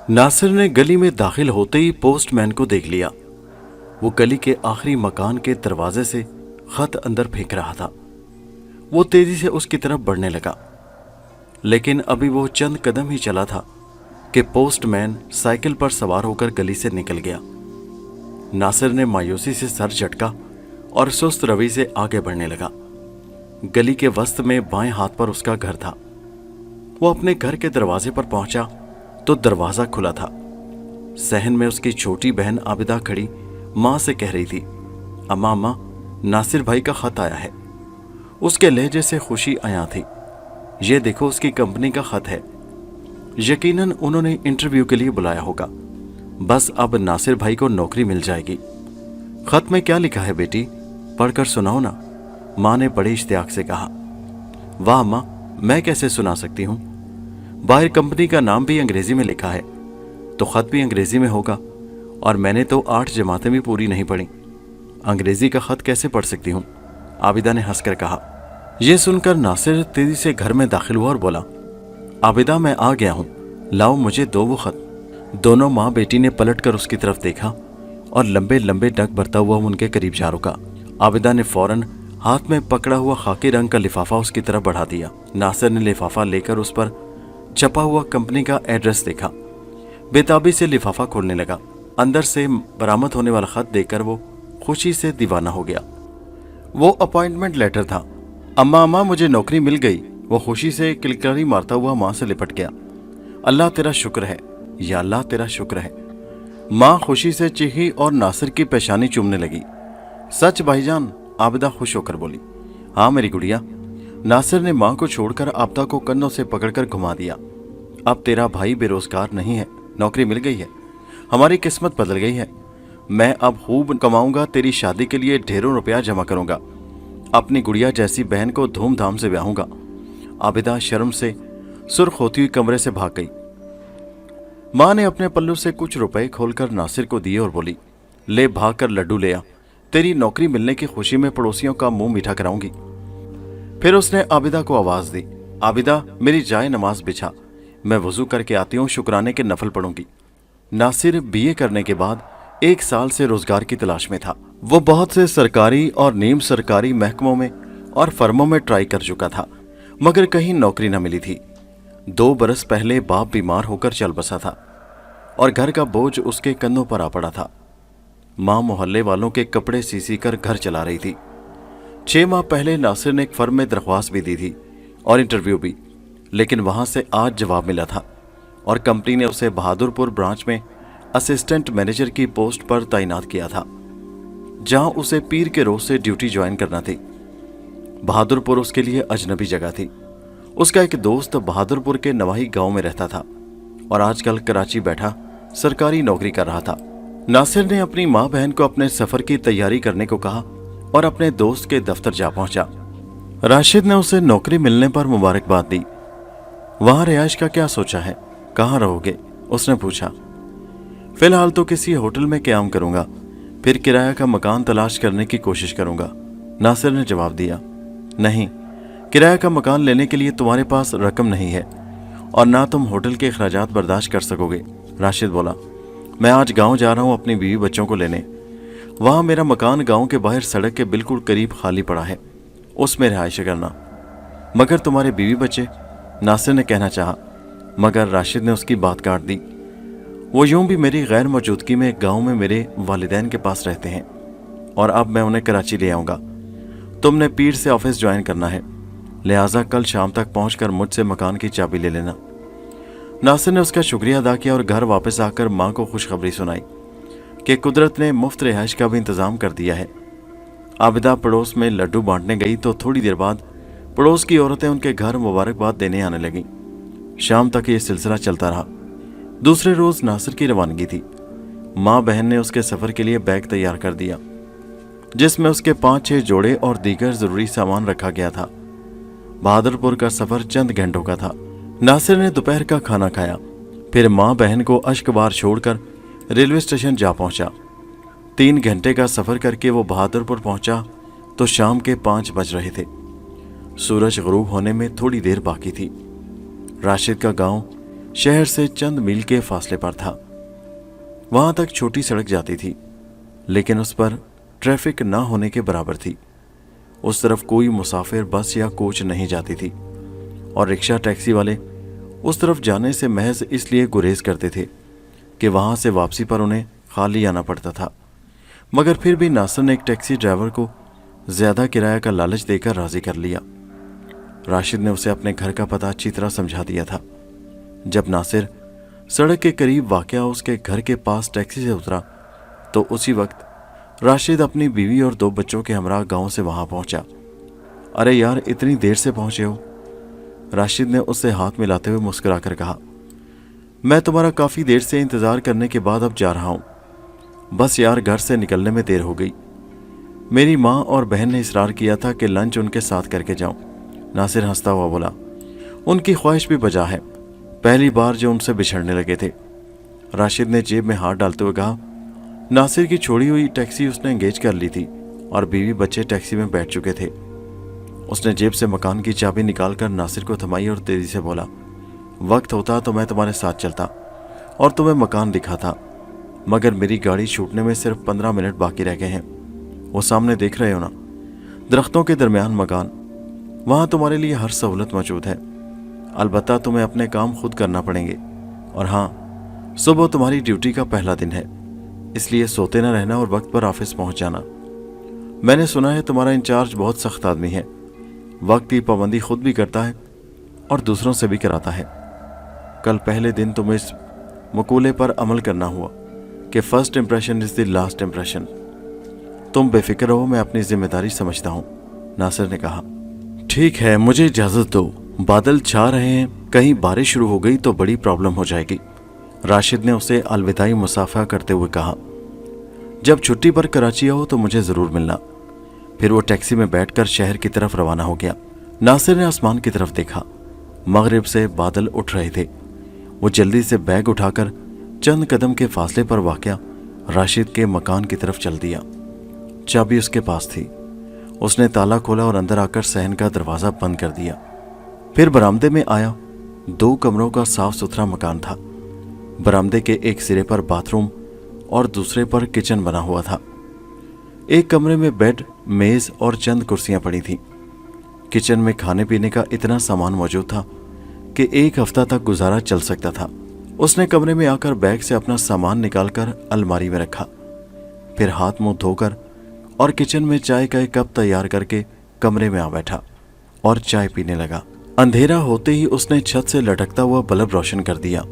नासिर ने गली में दाखिल होते ही पोस्टमैन को देख लिया। वो गली के आखिरी मकान के दरवाजे से खत अंदर फेंक रहा था। वो तेजी से उसकी तरफ बढ़ने लगा, लेकिन अभी वो चंद कदम ही चला था कि पोस्टमैन साइकिल पर सवार होकर गली से निकल गया। नासिर ने मायूसी से सर झटका और सुस्त रवि से आगे बढ़ने लगा। गली के वस्त में बाएं हाथ पर उसका घर था। वो अपने घर के दरवाजे पर पहुंचा तो दरवाजा खुला था। सहन में उसकी छोटी बहन आबिदा खड़ी माँ से कह रही थी, अम्मा अम्मा, नासिर भाई का खत आया है। उसके लहजे से खुशी आया थी। ये देखो, उसकी कंपनी का खत है। यकीनन उन्होंने इंटरव्यू के लिए बुलाया होगा। बस अब नासिर भाई को नौकरी मिल जाएगी। खत में क्या लिखा है बेटी, पढ़कर सुनाओ ना, माँ ने बड़े इश्तियाक से कहा। वाह माँ, मैं कैसे सुना सकती हूँ। बाहर कंपनी का नाम भी अंग्रेजी में लिखा है, तो खत भी अंग्रेजी में होगा, और मैंने तो 8 जमातें भी पूरी नहीं पढ़ी। अंग्रेजी का खत कैसे पढ़ सकती हूँ, आबिदा ने हंसकर कहा। यह सुनकर नासिर तेजी से घर में दाखिल हुआ और बोला, आबिदा मैं आ गया हूँ, लाओ मुझे दो वो खत। दोनों माँ बेटी ने पलटकर उसकी तरफ देखा और लंबे लंबे डग भरता हुआ उनके करीब जा रुका। आबिदा ने फौरन हाथ में पकड़ा हुआ खाकी रंग का लिफाफा उसकी तरफ बढ़ा दिया। नासिर ने लिफाफा लेकर उस पर छपा हुआ कंपनी का एड्रेस देखा। बेताबी से लिफाफा खोलने लगा। अंदर से बरामद होने वाला खत देखकर वो खुशी से दीवाना हो गया। वो अपॉइंटमेंट लेटर था। अम्मा अम्मा, मुझे नौकरी मिल गई। वो खुशी से किलकारी मारता हुआ माँ से लिपट गया। अल्लाह तेरा शुक्र है, या अल्लाह तेरा शुक्र है। माँ खुशी से चीखी और नासिर की पेशानी चूमने लगी। सच भाईजान, आबिदा खुश होकर बोली। हाँ मेरी गुड़िया। नासिर ने माँ को छोड़कर आबिदा को कंधों से पकड़कर घुमा दिया। अब तेरा भाई बेरोजगार नहीं है, नौकरी मिल गई है। हमारी किस्मत बदल गई है। मैं अब खूब कमाऊंगा, तेरी शादी के लिए ढेरों रुपया जमा करूंगा, अपनी गुड़िया जैसी बहन को धूमधाम से ब्याहूंगा। आबिदा शर्म से सुर्ख होती हुई कमरे से भाग गई। माँ ने अपने पल्लू से कुछ रुपए खोलकर नासिर को दिए और बोली, ले भाग कर लड्डू ले आ, तेरी नौकरी मिलने की खुशी में पड़ोसियों का मुंह मीठा कराऊंगी। फिर उसने आबिदा को आवाज दी, आबिदा मेरी जाए नमाज बिछा, मैं वजू करके आती हूँ, शुक्राने के नफल पढ़ूंगी। नासिर बीए करने के बाद 1 साल से रोजगार की तलाश में था। वो बहुत से सरकारी और नीम सरकारी महकमों में और फर्मों में ट्राई कर चुका था, मगर कहीं नौकरी न मिली थी। 2 बरस पहले बाप बीमार होकर चल बसा था और घर का बोझ उसके कंधों पर आ पड़ा था। माँ मोहल्ले वालों के कपड़े सी कर घर चला रही थी। 6 माह पहले नासिर ने एक फर्म में दरख्वास्त भी दी थी और इंटरव्यू भी, लेकिन वहां से आज जवाब मिला था और कंपनी ने उसे बहादुरपुर ब्रांच में असिस्टेंट मैनेजर की पोस्ट पर तैनात किया था, जहां उसे पीर के रोज से ड्यूटी ज्वाइन करना थी। बहादुरपुर उसके लिए अजनबी जगह थी। उसका एक दोस्त बहादुरपुर के नवाही गांव में रहता था और आजकल कराची बैठा सरकारी नौकरी कर रहा था। नासिर ने अपनी माँ बहन को अपने सफर की तैयारी करने को कहा और अपने दोस्त के दफ्तर जा पहुंचा। राशिद ने उसे नौकरी मिलने पर मुबारकबाद दी। वहां रिहाइश का क्या सोचा है, कहाँ रहोगे, उसने पूछा। फिलहाल तो किसी होटल में क़याम करूंगा, फिर किराया का मकान तलाश करने की कोशिश करूंगा, नासिर ने जवाब दिया। नहीं, किराया का मकान लेने के लिए तुम्हारे पास रकम नहीं है और ना तुम होटल के अखराजात बर्दाश्त कर सकोगे, राशिद बोला। मैं आज गांव जा रहा हूं अपनी बीवी बच्चों को लेने। वहां मेरा मकान गांव के बाहर सड़क के बिल्कुल करीब खाली पड़ा है, उसमें रिहाइश करना। मगर तुम्हारे बीवी बच्चे, नासिर ने कहना चाहा, मगर राशिद ने उसकी बात काट दी। वो यूं भी मेरी गैर मौजूदगी में गांव में मेरे वालिदैन के पास रहते हैं और अब मैं उन्हें कराची ले आऊँगा। तुमने पीर से ऑफिस ज्वाइन करना है, लिहाजा कल शाम तक पहुंचकर मुझसे मकान की चाबी ले लेना। नासिर ने उसका शुक्रिया अदा किया और घर वापस आकर माँ को खुशखबरी सुनाई कि कुदरत ने मुफ्त रिहाइश का भी इंतजाम कर दिया है। आबिदा पड़ोस में लड्डू बांटने गई तो थोड़ी देर बाद पड़ोस की औरतें उनके घर मुबारकबाद देने आने लगीं। शाम तक ये सिलसिला चलता रहा। दूसरे रोज नासिर की रवानगी थी। माँ बहन ने उसके सफर के लिए बैग तैयार कर दिया, जिसमें उसके 5-6 जोड़े और दीगर जरूरी सामान रखा गया था। बहादुरपुर का सफर चंद घंटों का था। नासिर ने दोपहर का खाना खाया, फिर माँ बहन को अश्कबार छोड़कर रेलवे स्टेशन जा पहुंचा। 3 घंटे का सफर करके वो बहादुरपुर पहुंचा तो शाम के 5 बज रहे थे। सूरज गुरूब होने में थोड़ी देर बाकी थी। राशिद का गांव शहर से चंद मील के फासले पर था। वहां तक छोटी सड़क जाती थी, लेकिन उस पर ट्रैफिक ना होने के बराबर थी। उस तरफ कोई मुसाफिर बस या कोच नहीं जाती थी, और रिक्शा टैक्सी वाले उस तरफ जाने से महज इसलिए गुरेज करते थे कि वहां से वापसी पर उन्हें खाली आना पड़ता था। मगर फिर भी नासिर ने एक टैक्सी ड्राइवर को ज्यादा किराया का लालच देकर राजी कर लिया। राशिद ने उसे अपने घर का पता अच्छी तरह समझा दिया था। जब नासिर सड़क के करीब वाक़या उसके घर के पास टैक्सी से उतरा तो उसी वक्त राशिद अपनी बीवी और 2 बच्चों के हमरा गांव से वहां पहुंचा। अरे यार, इतनी देर से पहुंचे हो? राशिद ने उससे हाथ मिलाते हुए मुस्कुराकर कहा। मैं तुम्हारा काफ़ी देर से इंतज़ार करने के बाद अब जा रहा हूँ। बस यार, घर से निकलने में देर हो गई। मेरी माँ और बहन ने इसरार किया था कि लंच उनके साथ करके जाऊं। नासिर हंसता हुआ बोला। उनकी ख्वाहिश भी बजा है, पहली बार जो उनसे बिछड़ने लगे थे। राशिद ने जेब में हाथ डालते हुए कहा। नासिर की छोड़ी हुई टैक्सी उसने एंगेज कर ली थी और बीवी बच्चे टैक्सी में बैठ चुके थे। उसने जेब से मकान की चाबी निकालकर नासिर को थमाई और तेजी से बोला, वक्त होता तो मैं तुम्हारे साथ चलता और तुम्हें मकान दिखाता, मगर मेरी गाड़ी छूटने में सिर्फ 15 मिनट बाकी रह गए हैं। वो सामने देख रहे हो ना, दरख्तों के दरमियान मकान, वहाँ तुम्हारे लिए हर सहूलत मौजूद है। अलबत्ता तुम्हें अपने काम खुद करना पड़ेंगे। और हाँ, सुबह तुम्हारी ड्यूटी का पहला दिन है, इसलिए सोते न रहना और वक्त पर ऑफिस पहुंच जाना। मैंने सुना है तुम्हारा इंचार्ज बहुत सख्त आदमी है, वक्त की पाबंदी खुद भी करता है और दूसरों से भी कराता है। कल पहले दिन तुम्हें इस मकूले पर अमल करना हुआ कि first impression is the last impression. तुम बेफिक्र रहो, मैं अपनी जिम्मेदारी समझता हूँ, नासिर ने कहा। ठीक है, मुझे इजाजत दो, बादल छा रहे हैं, कहीं बारिश शुरू हो गई तो बड़ी प्रॉब्लम हो जाएगी। राशिद ने उसे अलविदाई मुसाफा करते हुए कहा। जब छुट्टी पर कराची आओ तो मुझे जरूर मिलना। फिर वो टैक्सी में बैठकर शहर की तरफ रवाना हो गया। नासिर ने आसमान की तरफ देखा। मगरिब से बादल उठ रहे थे। वो जल्दी से बैग उठाकर चंद कदम के फासले पर वाक़या राशिद के मकान की तरफ चल दिया। चाबी उसके पास थी। उसने ताला खोला और अंदर आकर सहन का दरवाज़ा बंद कर दिया। फिर बरामदे में आया। 2 कमरों का साफ सुथरा मकान था। बरामदे के एक सिरे पर बाथरूम और दूसरे पर किचन बना हुआ था। एक कमरे में बेड, मेज और चंद कुर्सियां पड़ी थीं। किचन में खाने पीने का इतना सामान मौजूद था कि 1 हफ्ता तक गुजारा चल सकता था। उसने कमरे में आकर बैग से अपना सामान निकालकर अलमारी में रखा। फिर हाथ मुंह धोकर और किचन में चाय का एक कप तैयार करके कमरे में आ बैठा और चाय पीने लगा। अंधेरा होते ही उसने छत से लटकता हुआ बल्ब रोशन कर दिया।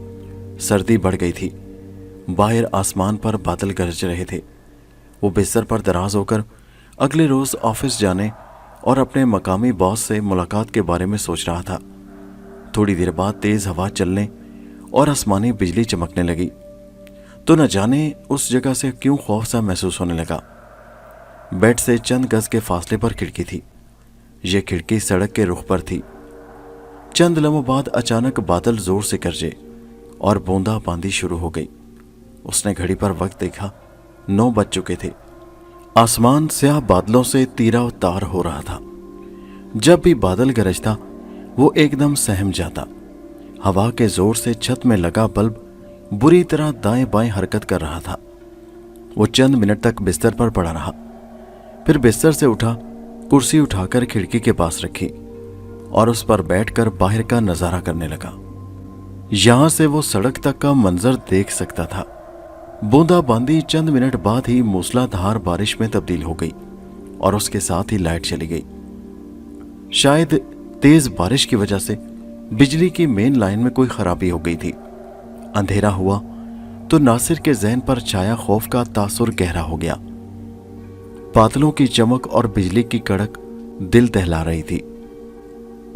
सर्दी बढ़ गई थी। बाहर आसमान पर बादल गरज रहे थे। वो बिस्तर पर दराज होकर अगले रोज ऑफिस जाने और अपने मकामी बॉस से मुलाकात के बारे में सोच रहा था। थोड़ी देर बाद तेज हवा चलने और आसमानी बिजली चमकने लगी तो न जाने उस जगह से क्यों खौफ सा महसूस होने लगा। बेड से चंद गज के फासले पर खिड़की थी। ये खिड़की सड़क के रुख पर थी। चंद लम्हों बाद अचानक बादल जोर से गरजे और बूंदाबांदी शुरू हो गई। उसने घड़ी पर वक्त देखा, 9 बज चुके थे। आसमान स्याह बादलों से तीरा तार हो रहा था। जब भी बादल गरजता वो एकदम सहम जाता। हवा के जोर से छत में लगा बल्ब बुरी तरह दाएं बाएं हरकत कर रहा था। वो चंद मिनट तक बिस्तर पर पड़ा रहा। फिर बिस्तर से उठा, कुर्सी उठाकर खिड़की के पास रखी और उस पर बैठकर बाहर का नजारा करने लगा। यहां से वो सड़क तक का मंजर देख सकता था। बूंदाबांदी चंद मिनट बाद ही मूसलाधार बारिश में तब्दील हो गई और उसके साथ ही लाइट चली गई। शायद तेज बारिश की वजह से बिजली की मेन लाइन में कोई खराबी हो गई थी। अंधेरा हुआ तो नासिर के ज़हन पर छाया खौफ का तासुर गहरा हो गया। बादलों की चमक और बिजली की कड़क दिल दहला रही थी।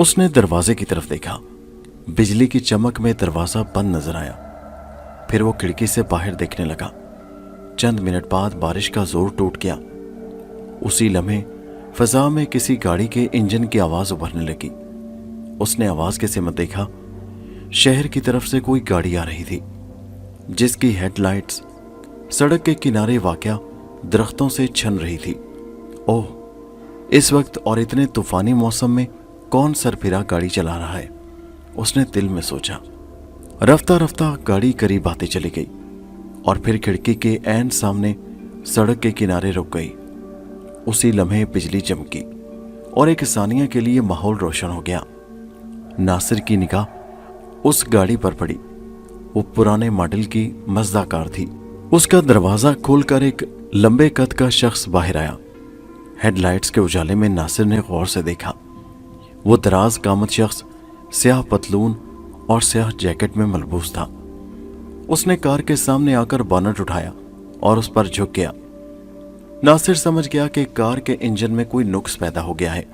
उसने दरवाजे की तरफ देखा। बिजली की चमक में दरवाजा बंद नजर आया। फिर वो खिड़की से बाहर देखने लगा। चंद मिनट बाद बारिश का जोर टूट गया। उसी लम्हे फजा में किसी गाड़ी के इंजन की आवाज उभरने लगी। उसने आवाज के सिमत देखा। शहर की तरफ से कोई गाड़ी आ रही थी जिसकी हेडलाइट्स सड़क के किनारे वाक़या दरख्तों से छन रही थी। ओह, इस वक्त और इतने तूफानी मौसम में कौन सरफिरा गाड़ी चला रहा है, उसने दिल में सोचा रफ्ता रफ्ता गाड़ी करीब आती चली गई और फिर खिड़की के ऐन सामने सड़क के किनारे रुक गई। उसी लम्हे बिजली चमकी और एक सानिया के लिए माहौल रोशन हो गया। नासिर की निगाह उस गाड़ी पर पड़ी। वो पुराने मॉडल की मज़दा कार थी। उसका दरवाज़ा खोलकर एक लंबे कद का शख्स बाहर आया। हेडलाइट्स के उजाले में नासिर ने गौर से देखा। वो दराज कामत शख्स स्याह पतलून और स्याह जैकेट में मलबूस था। उसने कार के सामने आकर बोनट उठाया और उस पर झुक गया। नासिर समझ गया कि कार के इंजन में कोई नुक्स पैदा हो गया है,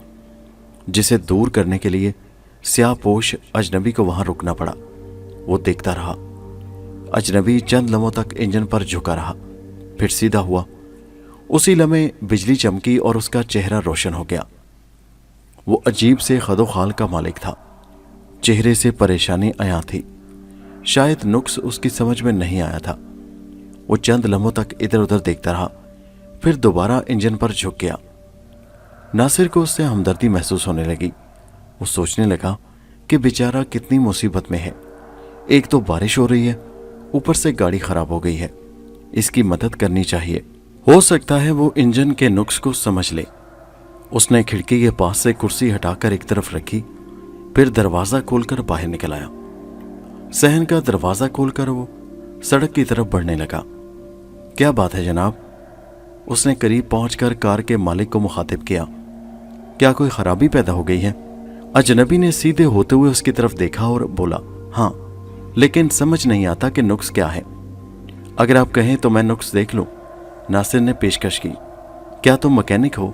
जिसे दूर करने के लिए स्याहपोश अजनबी को वहां रुकना पड़ा। वो देखता रहा। अजनबी चंद लम्हों तक इंजन पर झुका रहा, फिर सीधा हुआ। उसी लम्हे बिजली चमकी और उसका चेहरा रोशन हो गया। वो अजीब से खदोखाल का मालिक था। चेहरे से परेशानी आया थी। शायद नुक्स उसकी समझ में नहीं आया था। वो चंद लम्हों तक इधर उधर देखता रहा, फिर दोबारा इंजन पर झुक गया। नासिर को उससे हमदर्दी महसूस होने लगी। वो सोचने लगा कि बेचारा कितनी मुसीबत में है। एक तो बारिश हो रही है, ऊपर से गाड़ी खराब हो गई है। इसकी मदद करनी चाहिए। हो सकता है वो इंजन के नुक्स को समझ ले। उसने खिड़की के पास से कुर्सी हटाकर एक तरफ रखी, फिर दरवाज़ा खोलकर बाहर निकल आया। सहन का दरवाज़ा खोलकर वो सड़क की तरफ बढ़ने लगा। क्या बात है जनाब? उसने करीब पहुंचकर कार के मालिक को मुखातिब किया। क्या कोई खराबी पैदा हो गई है? अजनबी ने सीधे होते हुए उसकी तरफ देखा और बोला, हाँ, लेकिन समझ नहीं आता कि नुक्स क्या है। अगर आप कहें तो मैं नुक्स देख लूं। नासिर ने पेशकश की। क्या तुम मैकेनिक हो?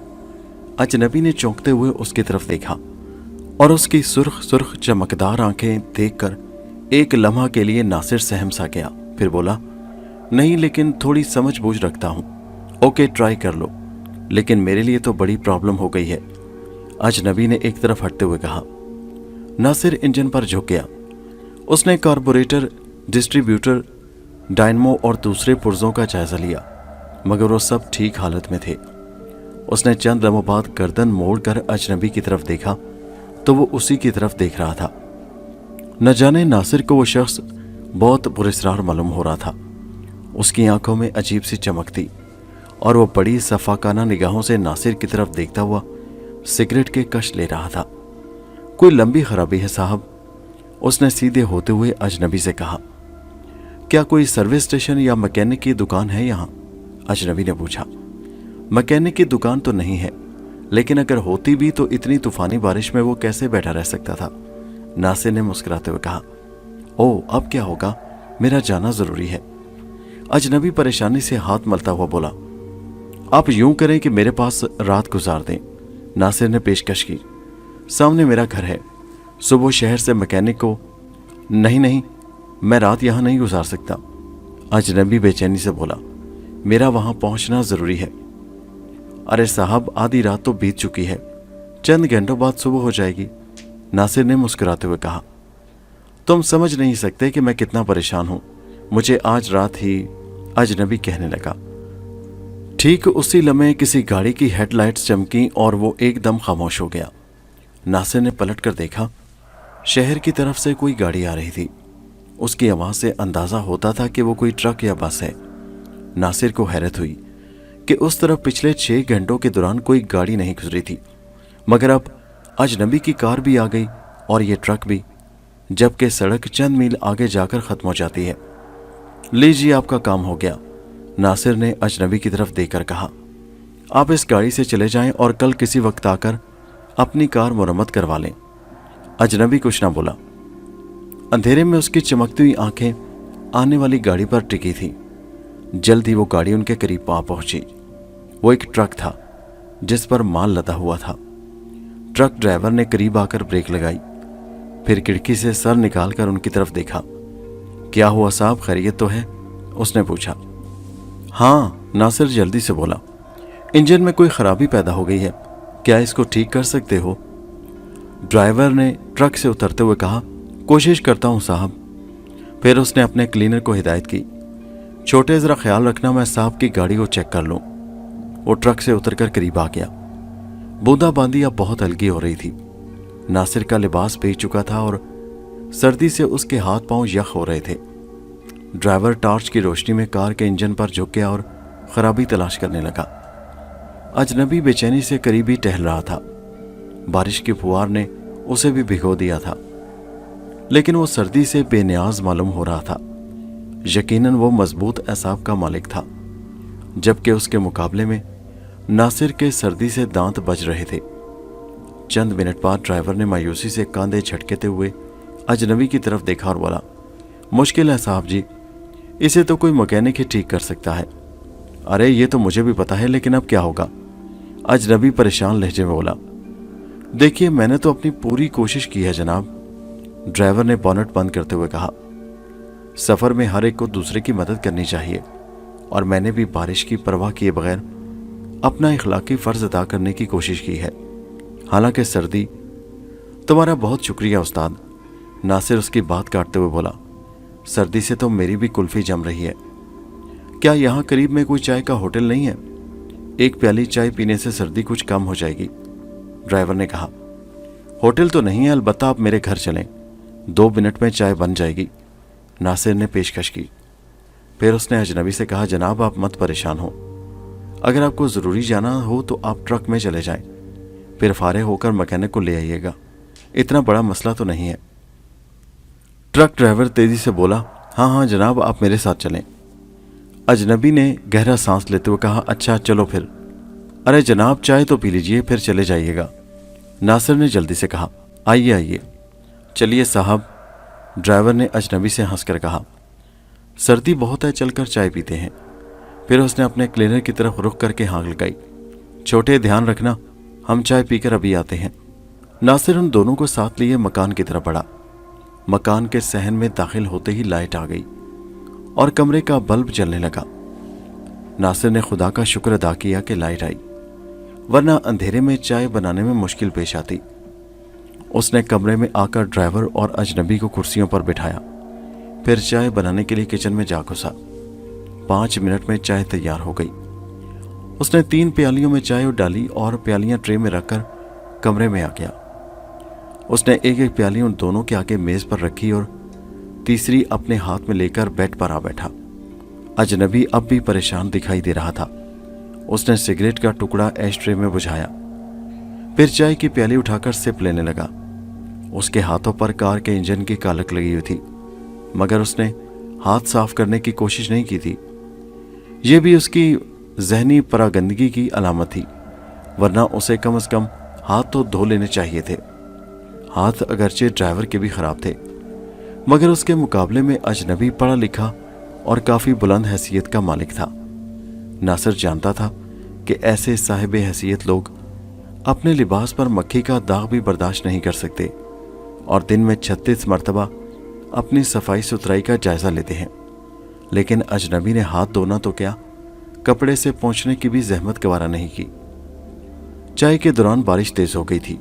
अजनबी ने चौंकते हुए उसकी तरफ देखा और उसकी सुर्ख सुर्ख चमकदार आंखें देखकर एक लम्हा के लिए नासिर सहम सा गया। फिर बोला, नहीं, लेकिन थोड़ी समझ बूझ रखता हूं। ओके, ट्राई कर लो, लेकिन मेरे लिए तो बड़ी प्रॉब्लम हो गई है, अजनबी ने एक तरफ हटते हुए कहा। नासिर इंजन पर झुक गया। उसने कार्बोरेटर, डिस्ट्रीब्यूटर, डायनमो और दूसरे पुर्जों का जायजा लिया, मगर वो सब ठीक हालत में थे। उसने चंद लम्हों बाद गर्दन मोड़कर अजनबी की तरफ देखा तो वो उसी की तरफ देख रहा था। न जाने नासिर को वो शख्स बहुत पुरस्रार मालूम हो रहा था। उसकी आंखों में अजीब सी चमक थी और वो बड़ी सफाकाना निगाहों से नासिर की तरफ देखता हुआ सिगरेट के कश ले रहा था। कोई लंबी खराबी है साहब? उसने सीधे होते हुए अजनबी से कहा। क्या कोई सर्विस स्टेशन या मैकेनिक की दुकान है यहाँ? अजनबी ने पूछा। मैकेनिक की दुकान तो नहीं है, लेकिन अगर होती भी तो इतनी तूफानी बारिश में वो कैसे बैठा रह सकता था? नासिर ने मुस्कुराते हुए कहा। ओह, अब क्या होगा? मेरा जाना जरूरी है। अजनबी परेशानी से हाथ मलता हुआ बोला। आप यूं करें कि मेरे पास रात गुजार दें, नासिर ने पेशकश की। सामने मेरा घर है। सुबह शहर से मैकेनिक को। नहीं नहीं, मैं रात यहां नहीं गुजार सकता, अजनबी बेचैनी से बोला। मेरा वहां पहुंचना जरूरी है। अरे साहब, आधी रात तो बीत चुकी है, चंद घंटों बाद सुबह हो जाएगी, नासिर ने मुस्कुराते हुए कहा। तुम समझ नहीं सकते कि मैं कितना परेशान हूं। मुझे आज रात ही, अजनबी कहने लगा। ठीक उसी लम्हे किसी गाड़ी की हेडलाइट्स चमकी और वो एकदम खामोश हो गया। नासिर ने पलट कर देखा। शहर की तरफ से कोई गाड़ी आ रही थी। उसकी आवाज़ से अंदाज़ा होता था कि वो कोई ट्रक या बस है। नासिर को हैरत हुई कि उस तरफ पिछले 6 घंटों के दौरान कोई गाड़ी नहीं गुजरी थी, मगर अब अजनबी की कार भी आ गई और ये ट्रक भी, जबकि सड़क चंद मील आगे जाकर ख़त्म हो जाती है। लीजिए, आपका काम हो गया, नासिर ने अजनबी की तरफ देखकर कहा। आप इस गाड़ी से चले जाएं और कल किसी वक्त आकर अपनी कार मुरम्मत करवा लें। अजनबी कुछ ना बोला। अंधेरे में उसकी चमकती हुई आंखें आने वाली गाड़ी पर टिकी थी। जल्द ही वो गाड़ी उनके करीब आ पहुंची। वो एक ट्रक था जिस पर माल लदा हुआ था। ट्रक ड्राइवर ने करीब आकर ब्रेक लगाई, फिर खिड़की से सर निकालकर उनकी तरफ देखा। क्या हुआ साहब, खैरियत तो है? उसने पूछा। हाँ, नासिर जल्दी से बोला। इंजन में कोई खराबी पैदा हो गई है, क्या इसको ठीक कर सकते हो? ड्राइवर ने ट्रक से उतरते हुए कहा। कोशिश करता हूँ साहब। फिर उसने अपने क्लीनर को हिदायत की। छोटे, ज़रा ख्याल रखना मैं साहब की गाड़ी को चेक कर लूँ। वो ट्रक से उतरकर करीब आ गया। बूंदाबांदी अब बहुत हल्की हो रही थी। नासिर का लिबास भीग चुका था और سردی سے اس کے ہاتھ پاؤں یخ ہو رہے تھے۔ ڈرائیور ٹارچ کی روشنی میں کار کے انجن پر جھک گیا اور خرابی تلاش کرنے لگا۔ اجنبی بے چینی سے قریب ہی ٹہل رہا تھا۔ بارش کی پھوار نے اسے بھی بھگو دیا تھا، لیکن وہ سردی سے بے نیاز معلوم ہو رہا تھا۔ یقیناً وہ مضبوط اعصاب کا مالک تھا، جبکہ اس کے مقابلے میں ناصر کے سردی سے دانت بج رہے تھے۔ چند منٹ بعد ڈرائیور نے مایوسی سے کاندھے جھٹکتے ہوئے اجنبی کی طرف دیکھا اور بولا، مشکل ہے صاحب جی، اسے تو کوئی مکینک ہی ٹھیک کر سکتا ہے۔ ارے یہ تو مجھے بھی پتا ہے، لیکن اب کیا ہوگا؟ اجنبی پریشان لہجے میں بولا۔ دیکھیے میں نے تو اپنی پوری کوشش کی ہے جناب، ڈرائیور نے بونٹ بند کرتے ہوئے کہا۔ سفر میں ہر ایک کو دوسرے کی مدد کرنی چاہیے، اور میں نے بھی بارش کی پرواہ کیے بغیر اپنا اخلاقی فرض ادا کرنے کی کوشش کی ہے۔ حالانکہ سردی… تمہارا بہت شکریہ استاد، ناصر اس کی بات کاٹتے ہوئے بولا۔ سردی سے تو میری بھی کلفی جم رہی ہے۔ کیا یہاں قریب میں کوئی چائے کا ہوٹل نہیں ہے؟ ایک پیالی چائے پینے سے سردی کچھ کم ہو جائے گی، ڈرائیور نے کہا۔ ہوٹل تو نہیں ہے، البتہ آپ میرے گھر چلیں، 2 منٹ میں چائے بن جائے گی، ناصر نے پیشکش کی۔ پھر اس نے اجنبی سے کہا، جناب آپ مت پریشان ہو، اگر آپ کو ضروری جانا ہو تو آپ ٹرک میں چلے جائیں، پھر فارغ ہو کر مکینک کو لے آئیے گا، اتنا بڑا مسئلہ تو نہیں ہے۔ ٹرک ڈرائیور تیزی سے بولا، ہاں ہاں جناب آپ میرے ساتھ چلیں۔ اجنبی نے گہرا سانس لیتے ہوئے کہا، اچھا چلو پھر۔ ارے جناب چائے تو پی لیجئے پھر چلے جائیے گا، ناصر نے جلدی سے کہا۔ آئیے آئیے، چلیے صاحب، ڈرائیور نے اجنبی سے ہنس کر کہا۔ سردی بہت ہے، چل کر چائے پیتے ہیں۔ پھر اس نے اپنے کلینر کی طرف رخ کر کے ہانک لگائی، چھوٹے دھیان رکھنا، ہم چائے پی کر ابھی آتے ہیں۔ ناصر ان دونوں کو ساتھ لیے مکان کی طرف بڑھا۔ مکان کے صحن میں داخل ہوتے ہی لائٹ آ گئی اور کمرے کا بلب جلنے لگا۔ ناصر نے خدا کا شکر ادا کیا کہ لائٹ آئی، ورنہ اندھیرے میں چائے بنانے میں مشکل پیش آتی۔ اس نے کمرے میں آ کر ڈرائیور اور اجنبی کو کرسیوں پر بٹھایا، پھر چائے بنانے کے لیے کچن میں جا گھسا۔ 5 منٹ میں چائے تیار ہو گئی۔ اس نے 3 پیالیوں میں چائے ڈالی اور پیالیاں ٹرے میں رکھ کر کمرے میں آ گیا۔ اس نے ایک ایک پیالی ان دونوں کے آگے میز پر رکھی اور تیسری اپنے ہاتھ میں لے کر بیڈ پر آ بیٹھا۔ اجنبی اب بھی پریشان دکھائی دے رہا تھا۔ اس نے سگریٹ کا ٹکڑا ایش ٹرے میں بجھایا، پھر چائے کی پیالی اٹھا کر سپ لینے لگا۔ اس کے ہاتھوں پر کار کے انجن کی کالک لگی ہوئی تھی، مگر اس نے ہاتھ صاف کرنے کی کوشش نہیں کی تھی۔ یہ بھی اس کی ذہنی پراگندگی کی علامت تھی، ورنہ اسے کم از کم ہاتھ تو دھو لینے چاہیے تھے۔ ہاتھ اگرچہ ڈرائیور کے بھی خراب تھے، مگر اس کے مقابلے میں اجنبی پڑھا لکھا اور کافی بلند حیثیت کا مالک تھا۔ ناصر جانتا تھا کہ ایسے صاحب حیثیت لوگ اپنے لباس پر مکھی کا داغ بھی برداشت نہیں کر سکتے، اور دن میں 36 مرتبہ اپنی صفائی ستھرائی کا جائزہ لیتے ہیں۔ لیکن اجنبی نے ہاتھ دھونا تو کیا، کپڑے سے پہنچنے کی بھی زحمت گوارا نہیں کی۔ چائے کے دوران بارش تیز ہو گئی تھی،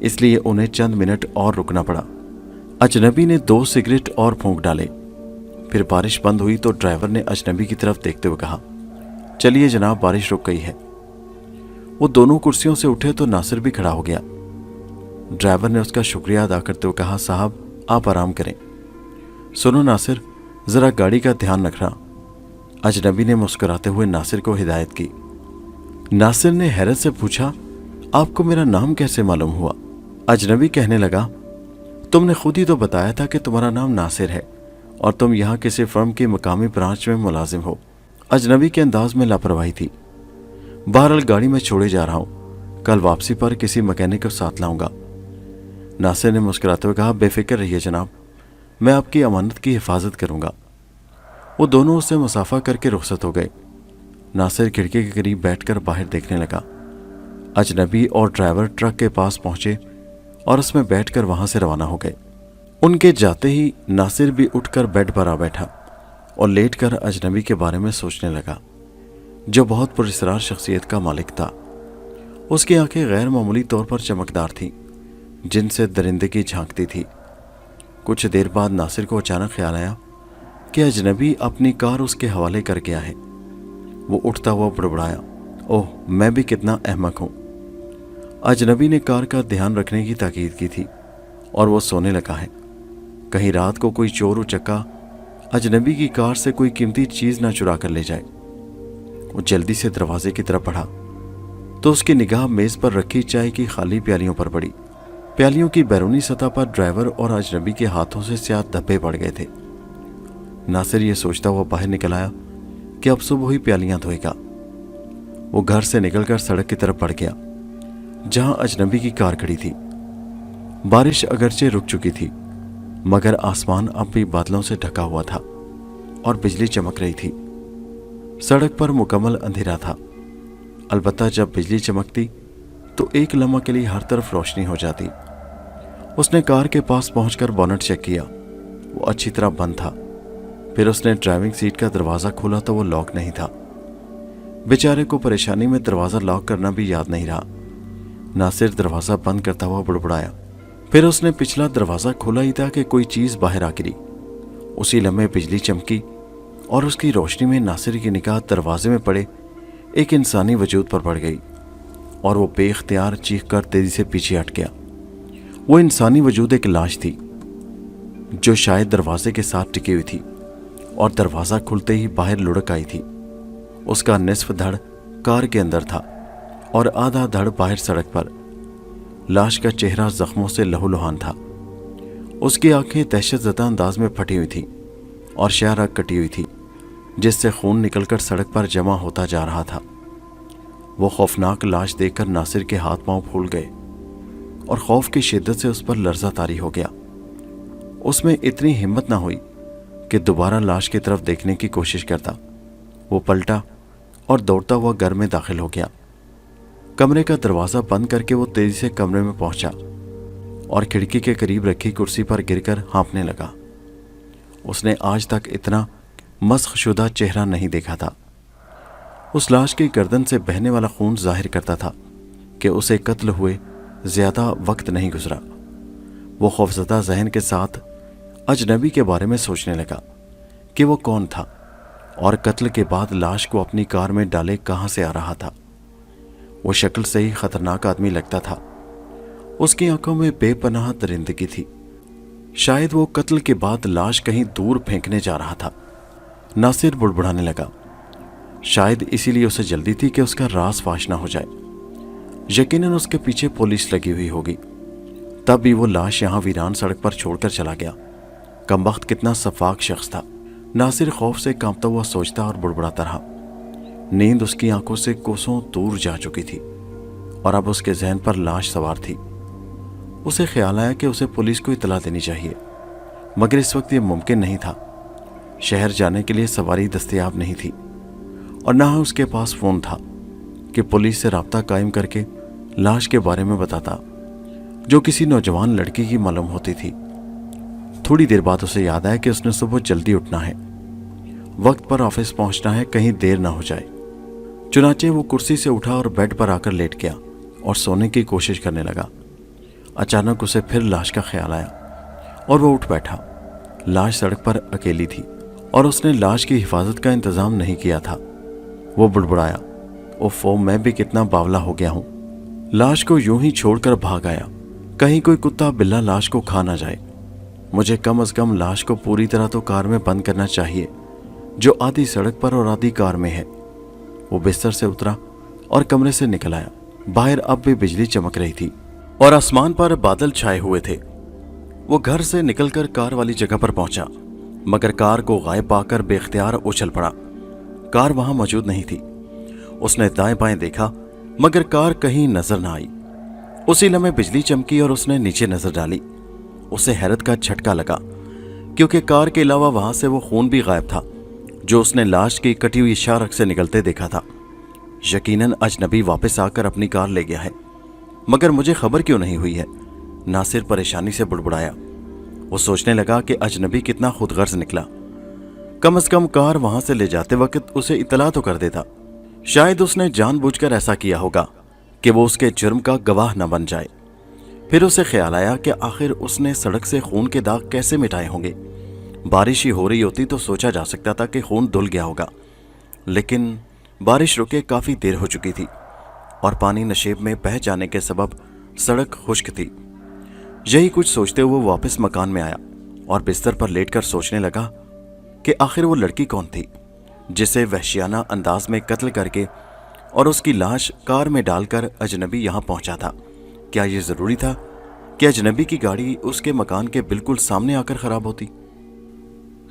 اس لیے انہیں چند منٹ اور رکنا پڑا۔ اجنبی نے 2 سگریٹ اور پھونک ڈالے۔ پھر بارش بند ہوئی تو ڈرائیور نے اجنبی کی طرف دیکھتے ہوئے کہا، چلیے جناب بارش رک گئی ہے۔ وہ دونوں کرسیوں سے اٹھے تو ناصر بھی کھڑا ہو گیا۔ ڈرائیور نے اس کا شکریہ ادا کرتے ہوئے کہا، صاحب آپ آرام کریں۔ سنو ناصر، ذرا گاڑی کا دھیان رکھنا، اجنبی نے مسکراتے ہوئے ناصر کو ہدایت کی۔ ناصر نے حیرت سے پوچھا، آپ کو میرا نام کیسے معلوم ہوا؟ اجنبی کہنے لگا، تم نے خود ہی تو بتایا تھا کہ تمہارا نام ناصر ہے اور تم یہاں کسی فرم کی مقامی برانچ میں ملازم ہو۔ اجنبی کے انداز میں لاپرواہی تھی۔ بہرحال گاڑی میں چھوڑے جا رہا ہوں، کل واپسی پر کسی مکینک کو ساتھ لاؤں گا۔ ناصر نے مسکراتے ہوئے کہا، بے فکر رہیے جناب، میں آپ کی امانت کی حفاظت کروں گا۔ وہ دونوں اس سے مصافحہ کر کے رخصت ہو گئے۔ ناصر کھڑکی کے قریب بیٹھ کر باہر دیکھنے لگا۔ اجنبی اور ڈرائیور ٹرک کے پاس پہنچے اور اس میں بیٹھ کر وہاں سے روانہ ہو گئے۔ ان کے جاتے ہی ناصر بھی اٹھ کر بیڈ پر آ بیٹھا اور لیٹ کر اجنبی کے بارے میں سوچنے لگا، جو بہت پراسرار شخصیت کا مالک تھا۔ اس کی آنکھیں غیر معمولی طور پر چمکدار تھیں، جن سے درندگی جھانکتی تھی۔ کچھ دیر بعد ناصر کو اچانک خیال آیا کہ اجنبی اپنی کار اس کے حوالے کر گیا ہے۔ وہ اٹھتا ہوا بڑبڑایا، اوہ میں بھی کتنا احمق ہوں۔ اجنبی نے کار کا دھیان رکھنے کی تاکید کی تھی اور وہ سونے لگا ہے۔ कहीं रात को कोई चोर उचक्का अजनबी की कार से कोई कीमती चीज ना चुरा कर ले जाए। वो जल्दी से दरवाजे की तरफ बढ़ा तो उसकी निगाह मेज पर रखी चाय की खाली प्यालियों पर पड़ी। प्यालियों की बैरूनी सतह पर ड्राइवर और अजनबी के हाथों से स्याह धब्बे पड़ गए थे। नासिर ये सोचता हुआ बाहर निकल आया कि अब सुबह ही प्यालियां धोएगा। वो घर से निकलकर सड़क की तरफ बढ़ गया जहां अजनबी की कार खड़ी थी। बारिश अगरचे रुक चुकी थी मगर आसमान अब भी बादलों से ढका हुआ था और बिजली चमक रही थी। सड़क पर मुकम्मल अंधेरा था। अलबत्ता जब बिजली चमकती तो एक लम्हा के लिए हर तरफ रोशनी हो जाती। उसने कार के पास पहुंचकर बोनट चेक किया। वो अच्छी तरह बंद था। फिर उसने ड्राइविंग सीट का दरवाज़ा खोला तो वो लॉक नहीं था। बेचारे को परेशानी में दरवाज़ा लॉक करना भी याद नहीं रहा। नासिर दरवाज़ा बंद करता हुआ बुड़बुड़ाया। फिर उसने पिछला दरवाज़ा खोला ही था कि कोई चीज़ बाहर आ गिरी। उसी लम्हे बिजली चमकी और उसकी रोशनी में नासिर की निगाह दरवाजे में पड़े एक इंसानी वजूद पर पड़ गई और वो बेख्तियार चीख कर तेजी से पीछे हट गया। वो इंसानी वजूद एक लाश थी जो शायद दरवाजे के साथ टिकी हुई थी और दरवाज़ा खुलते ही बाहर लुढ़क आई थी। उसका निस्फ धड़ कार के अंदर था और आधा धड़ बाहर सड़क पर। लाश का चेहरा जख्मों से लहूलुहान था। उसकी आंखें दहशतज़दा अंदाज में फटी हुई थी और शाह कटी हुई थी जिससे खून निकलकर सड़क पर जमा होता जा रहा था। वो खौफनाक लाश देखकर नासिर के हाथ पांव फूल गए और खौफ की शिद्दत से उस पर लर्जा तारी हो गया। उसमें इतनी हिम्मत ना हुई कि दोबारा लाश की तरफ देखने की कोशिश करता। वो पलटा और दौड़ता हुआ घर में दाखिल हो गया। कमरे का दरवाज़ा बंद करके वो तेजी से कमरे में पहुंचा और खिड़की के करीब रखी कुर्सी पर गिरकर हाँफने लगा। उसने आज तक इतना मस्खशुदा चेहरा नहीं देखा था। उस लाश की गर्दन से बहने वाला खून जाहिर करता था कि उसे कत्ल हुए ज्यादा वक्त नहीं गुजरा। वो खौफजदा जहन के साथ अजनबी के बारे में सोचने लगा कि वो कौन था और कत्ल के बाद लाश को अपनी कार में डाले कहाँ से आ रहा था। वो शक्ल से ही खतरनाक आदमी लगता था। उसकी आंखों में बेपनाह दरिंदगी थी। शायद वो कत्ल के बाद लाश कहीं दूर फेंकने जा रहा था। नासिर बुड़बुड़ाने लगा। शायद इसीलिए उसे जल्दी थी कि उसका राज फाश ना हो जाए। यकीनन उसके पीछे पुलिस लगी हुई होगी। तब भी वो लाश यहाँ वीरान सड़क पर छोड़कर चला गया। कमबख्त कितना सफाक शख्स था। नासिर खौफ से कांपता हुआ सोचता और बुड़बुड़ाता रहा। नींद उसकी आंखों से कोसों दूर जा चुकी थी और अब उसके जहन पर लाश सवार थी। उसे ख्याल आया कि उसे पुलिस को इतला देनी चाहिए मगर इस वक्त ये मुमकिन नहीं था। शहर जाने के लिए सवारी दस्तयाब नहीं थी और ना ही उसके पास फ़ोन था कि पुलिस से राब्ता कायम करके लाश के बारे में बताता जो किसी नौजवान लड़की की मालूम होती थी। थोड़ी देर बाद उसे याद आया कि उसने सुबह जल्दी उठना है, वक्त पर ऑफिस पहुंचना है, कहीं देर ना हो जाए। चुनाचे वो कुर्सी से उठा और बेड पर आकर लेट गया और सोने की कोशिश करने लगा। अचानक उसे फिर लाश का ख्याल आया और वो उठ बैठा। लाश सड़क पर अकेली थी और उसने लाश की हिफाजत का इंतजाम नहीं किया था। वो बुड़बुड़ाया, ओफो, मैं भी कितना बावला हो गया हूं। लाश को यूं ही छोड़कर भाग आया। कहीं कोई कुत्ता बिल्ला लाश को खा ना जाए। मुझे कम से कम लाश को पूरी तरह तो कार में बंद करना चाहिए जो आधी सड़क पर और आधी कार में है। वो बिस्तर से उतरा और कमरे से निकल आया। बाहर अब भी बिजली चमक रही थी और आसमान पर बादल छाए हुए थे। वो घर से निकलकर कार वाली जगह पर पहुंचा मगर कार को गायब पाकर बेख्तियार उछल पड़ा। कार वहां मौजूद नहीं थी। उसने दाएं बाएं देखा मगर कार कहीं नजर न आई। उसी लम्हे बिजली चमकी और उसने नीचे नजर डाली। उसे हैरत का झटका लगा क्योंकि कार के अलावा वहां से वो खून भी गायब था जो उसने लाश की कटी हुई शारक से निकलते देखा था। यकीनन अजनबी वापस आकर अपनी कार ले गया है मगर मुझे खबर क्यों नहीं हुई है। नासिर परेशानी से बुड़बुड़ाया। वो सोचने लगा कि अजनबी कितना खुदगर्ज निकला। कम से कम कार वहां से ले जाते वक्त उसे इतला तो कर देता। शायद उसने जानबूझकर ऐसा किया होगा कि वो उसके जुर्म का गवाह न बन जाए। फिर उसे ख्याल आया कि आखिर उसने सड़क से खून के दाग कैसे मिटाए होंगे। बारिश ही हो रही होती तो सोचा जा सकता था कि खून धुल गया होगा, लेकिन बारिश रुके काफी देर हो चुकी थी और पानी नशेब में बह जाने के सबब सड़क खुश्क थी। यही कुछ सोचते हुए वापस मकान में आया और बिस्तर पर लेटकर सोचने लगा कि आखिर वो लड़की कौन थी जिसे वहशियाना अंदाज में कत्ल करके और उसकी लाश कार में डालकर अजनबी यहाँ पहुंचा था। क्या ये ज़रूरी था कि अजनबी की गाड़ी उसके मकान के बिल्कुल सामने आकर ख़राब होती?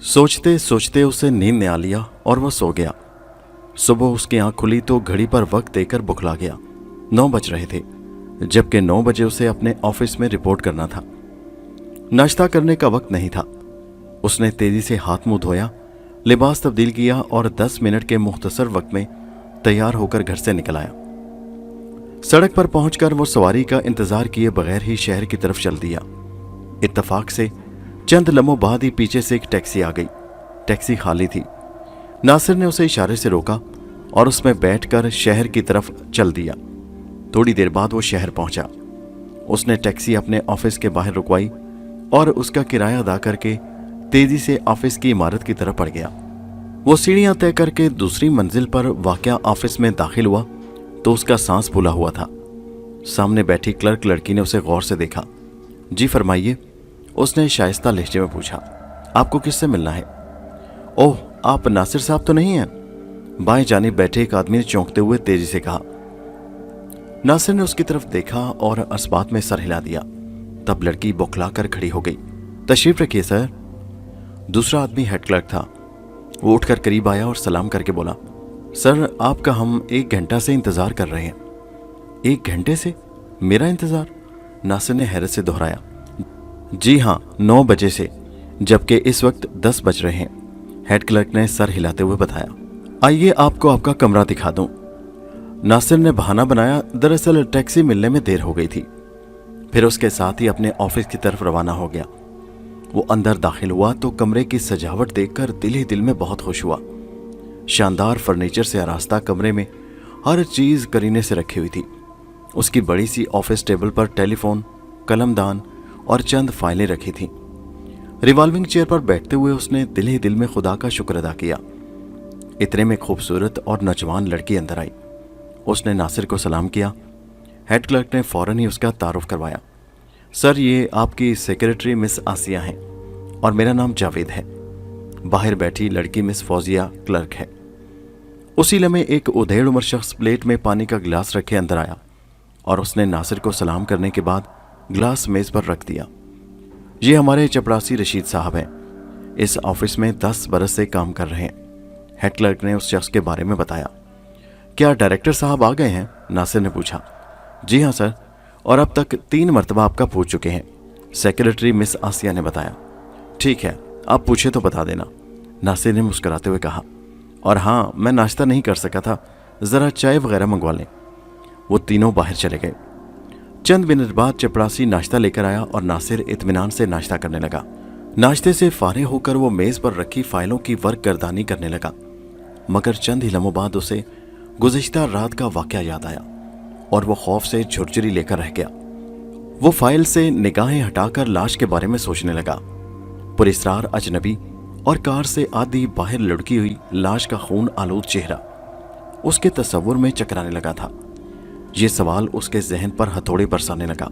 सोचते सोचते उसे नींद ने आ लिया और वह सो गया। सुबह उसकी आंख खुली तो घड़ी पर वक्त देखकर बुखला गया। 9 बज रहे थे, जबकि 9 बजे उसे अपने ऑफिस में रिपोर्ट करना था। नाश्ता करने का वक्त नहीं था। उसने तेजी से हाथ मुंह धोया, लिबास तब्दील किया और 10 मिनट के मुख्तसर वक्त में तैयार होकर घर से निकल आया। सड़क पर पहुंचकर वो सवारी का इंतजार किए बगैर ही शहर की तरफ चल दिया। इत्तफाक से चंद लम्हों बाद ही पीछे से एक टैक्सी आ गई। टैक्सी खाली थी। नासिर ने उसे इशारे से रोका और उसमें बैठकर शहर की तरफ चल दिया। थोड़ी देर बाद वो शहर पहुंचा। उसने टैक्सी अपने ऑफिस के बाहर रुकवाई और उसका किराया अदा करके तेजी से ऑफिस की इमारत की तरफ बढ़ गया। वो सीढ़ियां तय करके दूसरी मंजिल पर वाक़या ऑफिस में दाखिल हुआ तो उसका सांस फूला हुआ था। सामने बैठी क्लर्क लड़की ने उसे गौर से देखा। जी फरमाइए, उसने शाइस्ता लहजे में पूछा। आपको किससे मिलना है? ओह, आप नासिर साहब तो नहीं हैं? बाएं जानिब बैठे एक आदमी ने चौंकते हुए तेजी से कहा। नासिर ने उसकी तरफ देखा और अस्बात में सर हिला दिया। तब लड़की बौखला कर खड़ी हो गई। तशरीफ रखिए सर। दूसरा आदमी हेड क्लर्क था। वो उठकर करीब आया और सलाम करके बोला, सर आपका हम 1 घंटा से इंतजार कर रहे हैं। 1 घंटे से? मेरा इंतजार? नासिर ने हैरत से दोहराया। जी हाँ, 9 बजे से, जबकि इस वक्त 10 बज रहे हैं, हेड क्लर्क ने सर हिलाते हुए बताया। आइए आपको आपका कमरा दिखा दूं। नासिर ने बहाना बनाया, दरअसल टैक्सी मिलने में देर हो गई थी। फिर उसके साथ ही अपने ऑफिस की तरफ रवाना हो गया। वो अंदर दाखिल हुआ तो कमरे की सजावट देखकर दिल ही दिल में बहुत खुश हुआ। शानदार फर्नीचर से आरास्ता कमरे में हर चीज करीने से रखी हुई थी। उसकी बड़ी सी ऑफिस टेबल पर टेलीफोन, कलमदान और चंद फाइलें रखी थीं। रिवॉल्विंग चेयर पर बैठते हुए उसने दिल ही दिल में खुदा का शुक्र अदा किया। इतने में खूबसूरत और नौजवान लड़की अंदर आई। उसने नासिर को सलाम किया। हेड क्लर्क ने फौरन ही उसका तारुफ करवाया। सर, ये आपकी सेक्रेटरी मिस आसिया हैं और मेरा नाम जावेद है। बाहर बैठी लड़की मिस फौजिया क्लर्क है। उसी लम्हे एक उधेड़ उम्र शख्स प्लेट में पानी का गिलास रखे अंदर आया और उसने नासिर को सलाम करने के बाद गिलास मेज पर रख दिया। ये हमारे चपरासी रशीद साहब हैं। इस ऑफिस में 10 बरस से काम कर रहे हैं। हेड क्लर्क ने उस शख्स के बारे में बताया। क्या डायरेक्टर साहब आ गए हैं? नासिर ने पूछा। जी हाँ सर, और अब तक 3 मरतबा आपका पूछ चुके हैं, सेक्रेटरी मिस आसिया ने बताया। ठीक है, आप पूछे तो बता देना, नासिर ने मुस्कुराते हुए कहा। और हाँ, मैं नाश्ता नहीं कर सका था, ज़रा चाय वगैरह मंगवा लें। वो तीनों बाहर चले गए। चंद मिनट बाद चपरासी नाश्ता लेकर आया और नासिर इत्मीनान से नाश्ता करने लगा। नाश्ते से फारिग होकर वो मेज़ पर रखी फाइलों की वर्क गर्दानी करने लगा। मगर चंद ही लम्हों बाद उसे गुज़िश्ता रात का वाक़या याद आया और वो खौफ से झुरझुरी लेकर रह गया। वो फाइल से निगाहें हटाकर लाश के बारे में सोचने लगा। पुरस्रार अजनबी और कार से आधी बाहर लुढ़की हुई लाश का खून आलूद चेहरा उसके तस्वुर में चकराने लगा था। ये सवाल उसके जहन पर हथौड़े बरसाने लगा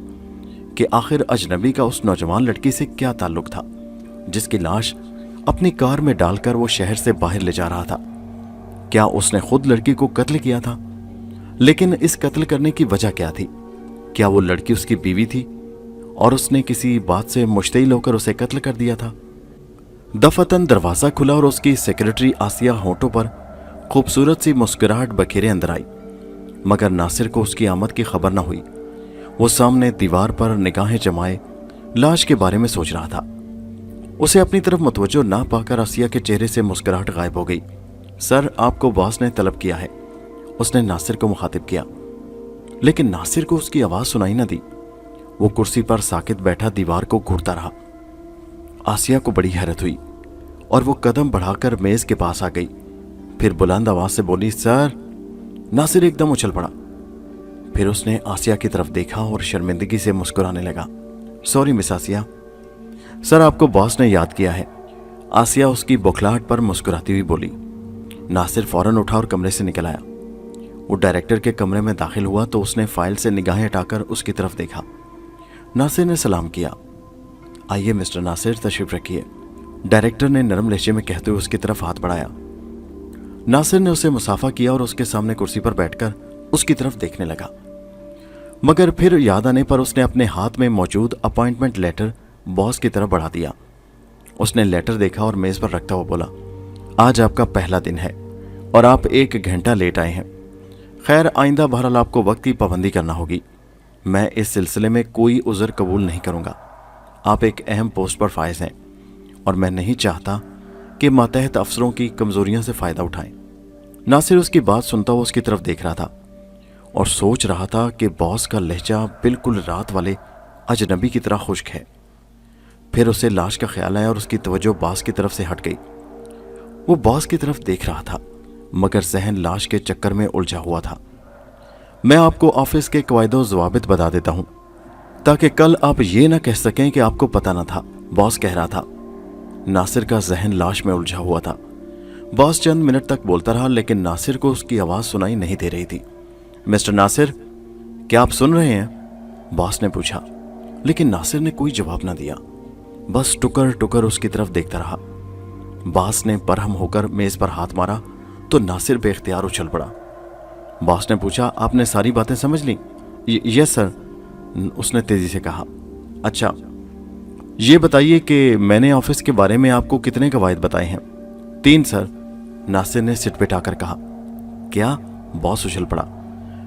कि आखिर अजनबी का उस नौजवान लड़की से क्या ताल्लुक था जिसकी लाश अपनी कार में डालकर वो शहर से बाहर ले जा रहा था। क्या उसने खुद लड़की को कत्ल किया था? लेकिन इस कत्ल करने की वजह क्या थी? क्या वो लड़की उसकी बीवी थी और उसने किसी बात से मुश्तिल होकर उसे कत्ल कर दिया था? दफतन दरवाज़ा खुला और उसकी सेक्रेटरी आसिया होंठों पर खूबसूरत सी मुस्कुराहट बखेरे अंदर आई। मगर नासिर को उसकी आमद की खबर न हुई। वो सामने दीवार पर निगाहें जमाए लाश के बारे में सोच रहा था। उसे अपनी तरफ मुतवज्जो ना पाकर आसिया के चेहरे से मुस्कुराहट गायब हो गई। सर, आपको बॉस ने तलब किया है, उसने नासिर को मुखातिब किया। लेकिन नासिर को उसकी आवाज़ सुनाई न दी। वो कुर्सी पर साकित बैठा दीवार को घूरता रहा। आसिया को बड़ी हैरत हुई और वो कदम बढ़ाकर मेज़ के पास आ गई। फिर बुलंद आवाज़ से बोली, सर। नासिर एकदम उछल पड़ा। फिर उसने आसिया की तरफ देखा और शर्मिंदगी से मुस्कुराने लगा। सॉरी मिस आसिया, सर आपको बॉस ने याद किया है। आसिया उसकी बौखलाहट पर मुस्कुराती हुई बोली। नासिर फौरन उठा और कमरे से निकल आया। वो डायरेक्टर के कमरे में दाखिल हुआ तो उसने फाइल से निगाहें हटाकर उसकी तरफ देखा। नासिर ने सलाम किया। आइए मिस्टर नासिर, तशरीफ रखिए, डायरेक्टर ने नरम लहजे में कहते हुए उसकी तरफ हाथ बढ़ाया। नासिर ने उसे मुसाफा किया और उसके सामने कुर्सी पर बैठकर उसकी तरफ देखने लगा, मगर फिर याद आने पर उसने अपने हाथ में मौजूद अपॉइंटमेंट लेटर बॉस की तरफ बढ़ा दिया। उसने लेटर देखा और मेज पर रखता हुआ बोला, आज आपका पहला दिन है और आप 1 घंटा लेट आए हैं। खैर, आइंदा बहरहाल आपको वक्त की पाबंदी करना होगी। मैं इस सिलसिले में कोई उज़र कबूल नहीं करूंगा। आप एक अहम पोस्ट पर फाइज हैं और मैं नहीं चाहता कि मातहत अफसरों की कमजोरियों से फ़ायदा उठाएं। नासिर उसकी बात सुनता हुआ उसकी तरफ देख रहा था और सोच रहा था कि बॉस का लहजा बिल्कुल रात वाले अजनबी की तरह खुश्क है। फिर उसे लाश का ख्याल आया और उसकी तवज्जो बॉस की तरफ से हट गई। वो बॉस की तरफ देख रहा था, मगर जहन लाश के चक्कर में उलझा हुआ था। मैं आपको ऑफिस के कवायदो ज़वाबित बता देता हूं, ताकि कल आप ये ना कह सकें कि आपको पता ना था, बॉस कह रहा था। नासिर का जहन लाश में उलझा हुआ था। बॉस चंद मिनट तक बोलता रहा, लेकिन नासिर को उसकी आवाज़ सुनाई नहीं दे रही थी। मिस्टर नासिर, क्या आप सुन रहे हैं? बॉस ने पूछा, लेकिन नासिर ने कोई जवाब ना दिया, बस टुकर टुकर उसकी तरफ देखता रहा। बॉस ने बरहम होकर मेज पर हाथ मारा तो नासिर बेख्तियार उछल पड़ा। बॉस ने पूछा, आपने सारी बातें समझ ली? यस सर, उसने तेजी से कहा। अच्छा, ये बताइए कि मैंने ऑफिस के बारे में आपको कितने कवायद बताए हैं? 3 सर, नासिर ने सिट पिटाकर कहा। क्या? बॉस उछल पड़ा।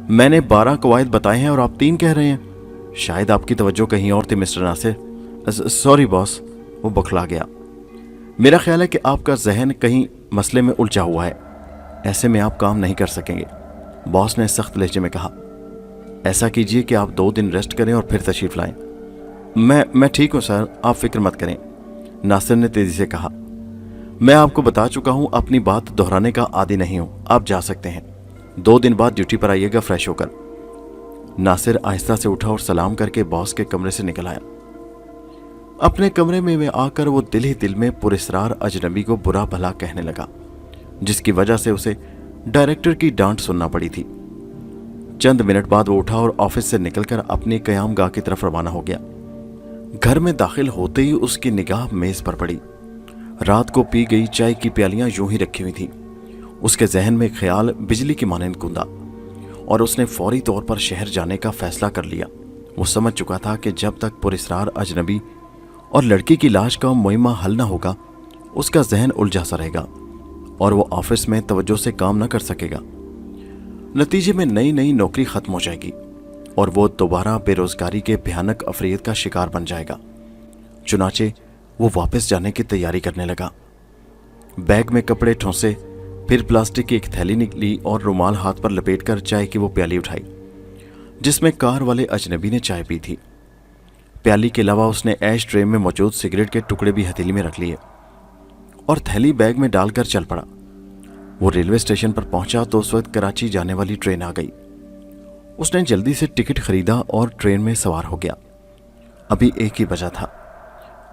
मैंने 12 कवायद बताए हैं और आप 3 कह रहे हैं। शायद आपकी तवज्जो कहीं और थी मिस्टर नासिर। सॉरी बॉस, वो बौखला गया। मेरा ख्याल है कि आपका जहन कहीं मसले में उलझा हुआ है, ऐसे में आप काम नहीं कर सकेंगे, बॉस ने सख्त लहजे में कहा। ऐसा कीजिए कि आप 2 दिन रेस्ट करें और फिर तशरीफ लाएं। मैं ठीक हूं सर, आप फिक्र मत करें, नासिर ने तेजी से कहा। मैं आपको बता चुका हूं, अपनी बात दोहराने का आदी नहीं हूं, आप जा सकते हैं। 2 दिन बाद ड्यूटी पर आइएगा फ्रेश होकर। नासिर आहिस्ता से उठा और सलाम करके बॉस के कमरे से निकल आया। अपने कमरे में आकर वो दिल ही दिल में पुरस्रार अजनबी को बुरा भला कहने लगा, जिसकी वजह से उसे डायरेक्टर की डांट सुनना पड़ी थी। चंद मिनट बाद वो उठा और ऑफिस से निकलकर अपनी कयामगाह की तरफ रवाना हो गया। घर में दाखिल होते ही उसकी निगाह मेज पर पड़ी। रात को पी गई चाय की प्यालियां यूं ही रखी हुई थी। उसके जहन में ख्याल बिजली की मानंद गूंदा और उसने फौरी तौर पर शहर जाने का फैसला कर लिया। वो समझ चुका था कि जब तक पुरस्रार अजनबी और लड़की की लाश का मुहिम्मा हल ना होगा, उसका जहन उलझा सा रहेगा और वो ऑफिस में तवज्जो से काम ना कर सकेगा। नतीजे में नई नई नौकरी खत्म हो जाएगी और वो दोबारा बेरोजगारी के भयानक अफरीत का शिकार बन जाएगा। चुनाचे वो वापस जाने की तैयारी करने लगा। बैग में कपड़े ठोंसे, फिर प्लास्टिक की एक थैली निकली और रुमाल हाथ पर लपेटकर चाय की वो प्याली उठाई जिसमें कार वाले अजनबी ने चाय पी थी। प्याली के अलावा उसने ऐश ट्रे में मौजूद सिगरेट के टुकड़े भी हथेली में रख लिए और थैली बैग में डालकर चल पड़ा। वो रेलवे स्टेशन पर पहुंचा तो उस वक्त कराची जाने वाली ट्रेन आ गई। उसने जल्दी से टिकट खरीदा और ट्रेन में सवार हो गया। अभी 1 ही बजा था।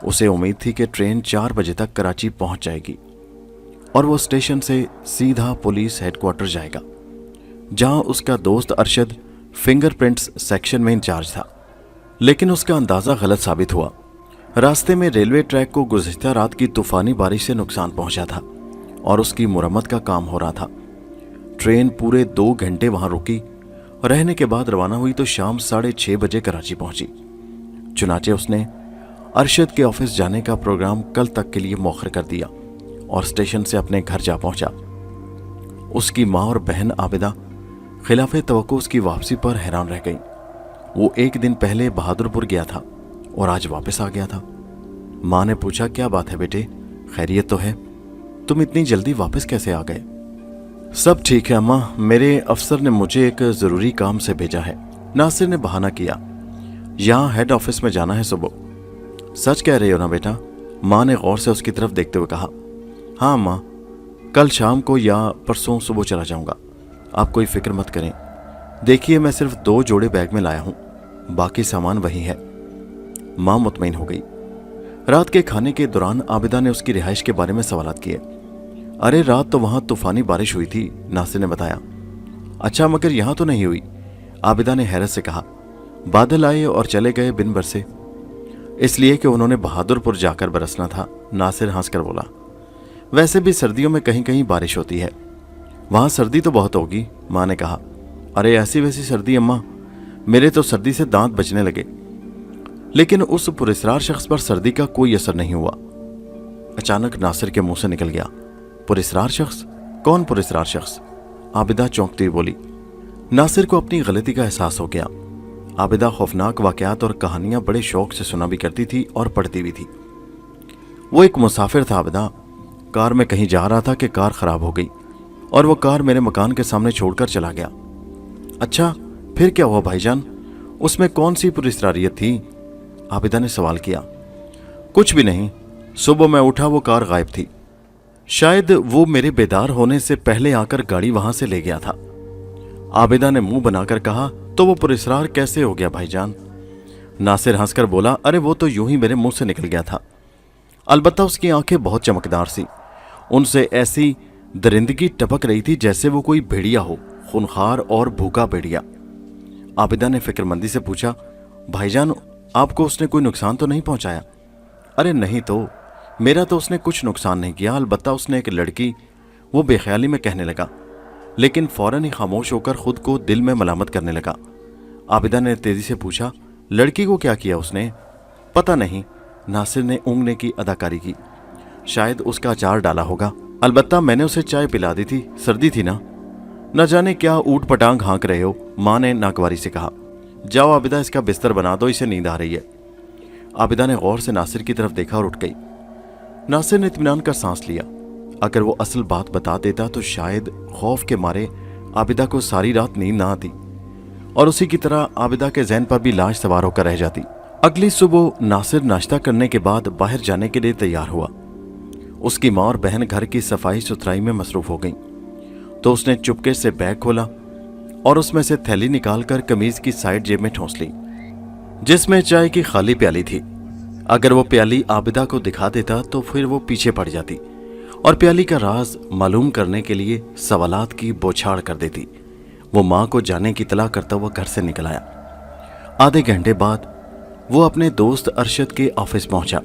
उसे उम्मीद थी कि ट्रेन 4 बजे तक कराची पहुंच जाएगी और वो स्टेशन से सीधा पुलिस हेडक्वार्टर जाएगा, जहां उसका दोस्त अरशद फिंगरप्रिंट्स सेक्शन में इंचार्ज था। लेकिन उसका अंदाजा गलत साबित हुआ। रास्ते में रेलवे ट्रैक को गुज़िश्ता रात की तूफानी बारिश से नुकसान पहुंचा था और उसकी मुरम्मत का काम हो रहा था। ट्रेन पूरे 2 घंटे वहां रुकी, रहने के बाद रवाना हुई तो शाम 6:30 बजे कराची पहुंची। चुनाचे उसने अरशद के ऑफिस जाने का प्रोग्राम कल तक के लिए मौखर कर दिया और स्टेशन से अपने घर जा पहुंचा। उसकी माँ और बहन आबिदा खिलाफे तवक्को उसकी वापसी पर हैरान रह गई। वो 1 दिन पहले बहादुरपुर गया था और आज वापस आ गया था। माँ ने पूछा, क्या बात है बेटे, खैरियत तो है? तुम इतनी जल्दी वापस कैसे आ गए? सब ठीक है अम्मा, मेरे अफसर ने मुझे एक ज़रूरी काम से भेजा है, नासिर ने बहाना किया। यहाँ हेड ऑफिस में जाना है सुबह। सच कह रही हो ना बेटा? माँ ने गौर से उसकी तरफ देखते हुए कहा। हाँ माँ, कल शाम को या परसों सुबह चला जाऊँगा, आप कोई फिक्र मत करें। देखिए, मैं सिर्फ 2 जोड़े बैग में लाया हूँ, बाकी सामान वही है। माँ मुतमईन हो गई। रात के खाने के दौरान आबिदा ने उसकी रिहाइश के बारे में सवालात किए। अरे रात तो वहाँ तूफानी बारिश हुई थी, नासिर ने बताया। अच्छा, मगर यहाँ तो नहीं हुई, आबिदा ने हैरत से कहा। बादल आए और चले गए बिन बरसे। اس لیے کہ انہوں نے बहादुरपुर जाकर बरसना था। नासिर हंसकर बोला, वैसे भी सर्दियों में कहीं कहीं बारिश होती है। वहाँ सर्दी तो बहुत होगी, माँ ने कहा। अरे ऐसी वैसी सर्दी अम्मा, मेरे तो सर्दी से दांत बजने लगे। लेकिन उस पुरस्रार शख्स पर सर्दी का कोई असर नहीं हुआ। अचानक नासिर के मुंह से निकल गया, पुरस्रार शख्स? कौन पुरस्रार शख्स? आबिदा चौंकती हुई बोली। नासिर को अपनी गलती का एहसास हो गया। आबिदा खौफनाक वाकयात और कहानियां बड़े शौक से सुना भी करती थी और पढ़ती भी थी। वो एक मुसाफिर था आबिदा, कार में कहीं जा रहा था कि कार खराब हो गई और वो कार मेरे मकान के सामने छोड़कर चला गया। अच्छा, फिर क्या हुआ भाईजान? उसमें कौन सी पुरस्रारियत थी? आबिदा ने सवाल किया। कुछ भी नहीं, सुबह मैं उठा वो कार गायब थी। शायद वो मेरे बेदार होने से पहले आकर गाड़ी वहां से ले गया था। आबिदा ने मुंह बनाकर कहा, तो वो पुरस्रार कैसे हो गया भाईजान? नासिर हंसकर बोला, अरे वो तो यूं ही मेरे मुंह से निकल गया था। अलबत्ता उसकी आंखें बहुत चमकदार सी, उनसे ऐसी दरिंदगी टपक रही थी जैसे वो कोई भेड़िया हो, खूनखार और भूखा भेड़िया। आबिदा ने फिक्रमंदी से पूछा, भाईजान आपको उसने कोई नुकसान तो नहीं पहुंचाया? अरे नहीं तो, मेरा तो उसने कुछ नुकसान नहीं किया। अलबत्ता उसने एक लड़की, वो बेख्याली में कहने लगा, लेकिन फौरन ही खामोश होकर खुद को दिल में मलामत करने लगा। आबिदा ने तेजी से पूछा, लड़की को क्या किया उसने? पता नहीं, नासिर ने ऊँगने की अदाकारी की। शायद उसका अचार डाला होगा। अलबत्ता मैंने उसे चाय पिला दी थी, सर्दी थी ना। न जाने क्या ऊट पटांग हाँक रहे हो, माँ ने नागवारी से कहा। जाओ आबिदा, इसका बिस्तर बना दो, इसे नींद आ रही है। आबिदा ने गौर से नासिर की तरफ देखा और उठ गई। नासिर ने इत्मीनान का सांस लिया। अगर वो असल बात बता देता तो शायद खौफ के मारे आबिदा को सारी रात नींद ना आती और उसी की तरह आबिदा के जहन पर भी लाश सवार होकर रह जाती। अगली सुबह नासिर नाश्ता करने के बाद बाहर जाने के लिए तैयार हुआ। उसकी माँ और बहन घर की सफाई सुथराई में मसरूफ हो गईं, तो उसने चुपके से बैग खोला और उसमें से थैली निकालकर कमीज की साइड जेब में ठोंस ली, जिसमें चाय की खाली प्याली थी। अगर वो प्याली आबिदा को दिखा देता तो फिर वो पीछे पड़ जाती और प्याली का राज मालूम करने के लिए सवालात की बौछार कर देती। वो माँ को जाने की तला करता हुआ घर से निकल आया। आधे घंटे बाद वो अपने दोस्त अरशद के ऑफिस पहुंचा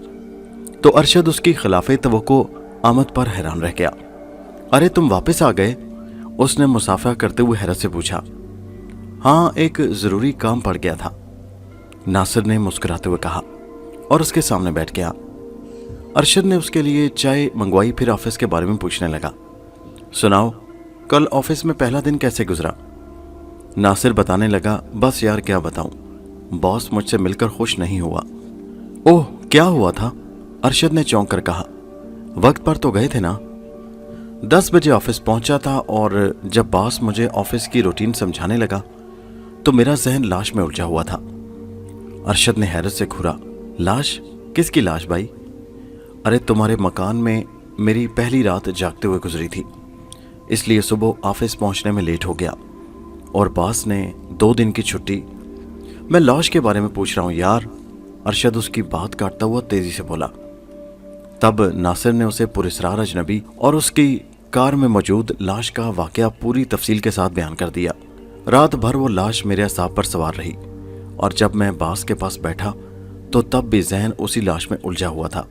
तो अरशद उसकी खिलाफे तवक्को आमद पर हैरान रह गया। अरे तुम वापस आ गए? उसने मुसाफा करते हुए हैरत से पूछा। हाँ, एक जरूरी काम पड़ गया था, नासिर ने मुस्कुराते हुए कहा और उसके सामने बैठ गया। अरशद ने उसके लिए चाय मंगवाई, फिर ऑफिस के बारे में पूछने लगा। सुनाओ, कल ऑफिस में पहला दिन कैसे गुजरा? नासिर बताने लगा, बस यार क्या बताऊं, बॉस मुझसे मिलकर खुश नहीं हुआ। ओह, क्या हुआ था? अरशद ने चौंक कर कहा। वक्त पर तो गए थे ना? 10 बजे ऑफिस पहुंचा था और जब बॉस मुझे ऑफिस की रूटीन समझाने लगा तो मेरा जहन लाश में उलझा हुआ था। अरशद ने हैरत से घूरा। लाश? किसकी लाश भाई? अरे तुम्हारे मकान में मेरी पहली रात जागते हुए गुजरी थी, इसलिए सुबह ऑफिस पहुंचने में लेट हो गया और बॉस ने 2 दिन की छुट्टी। मैं लाश के बारे में पूछ रहा हूं यार, अरशद उसकी बात काटता हुआ तेजी से बोला। तब नासिर ने उसे पुरस्रार अजनबी और उसकी कार में मौजूद लाश का वाकया पूरी तफसील के साथ बयान कर दिया। रात भर वो लाश मेरे असाब पर सवार रही और जब मैं बॉस के पास बैठा तो तब भी जहन उसी लाश में उलझा हुआ था।